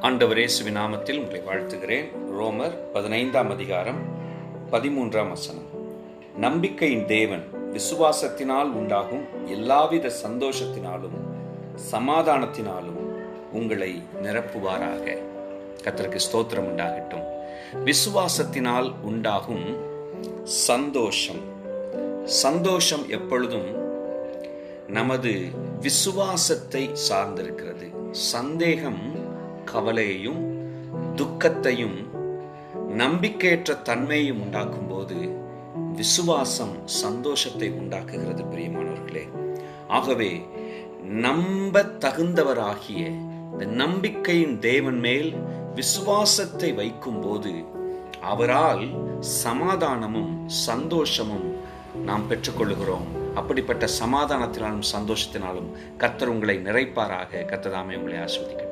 ஆண்டவர் இயேசுவின் நாமத்தில் உங்களை வாழ்த்துகிறேன். ரோமர் 15ஆம் அதிகாரம் 13ஆம் வசனம். நம்பிக்கையின் தேவன் விசுவாசத்தினால் உண்டாகும் எல்லாவித சந்தோஷத்தினாலும் சமாதானத்தினாலும் உங்களை நிரப்புவாராக. கர்த்தருக்கு ஸ்தோத்திரம் உண்டாகட்டும். விசுவாசத்தினால் உண்டாகும் சந்தோஷம் எப்பொழுதும் நமது விசுவாசத்தை சார்ந்திருக்கிறது. சந்தேகம் கவலையையும் துக்கத்தையும் நம்பிக்கையற்ற தன்மையையும் உண்டாக்கும் போது விசுவாசம் சந்தோஷத்தை உண்டாக்குகிறது. பிரியமானவர்களே, ஆகவே நம்ப தகுந்தவராகிய இந்த நம்பிக்கையின் தேவன் மேல் விசுவாசத்தை வைக்கும் போது அவரால் சமாதானமும் சந்தோஷமும் நாம் பெற்றுக்கொள்ளுகிறோம். அப்படிப்பட்ட சமாதானத்தினாலும் சந்தோஷத்தினாலும் கர்த்தர் உங்களை நிறைப்பாராக. கர்த்தர் தாமே உங்களை ஆசீர்வதிக்கட்டும்.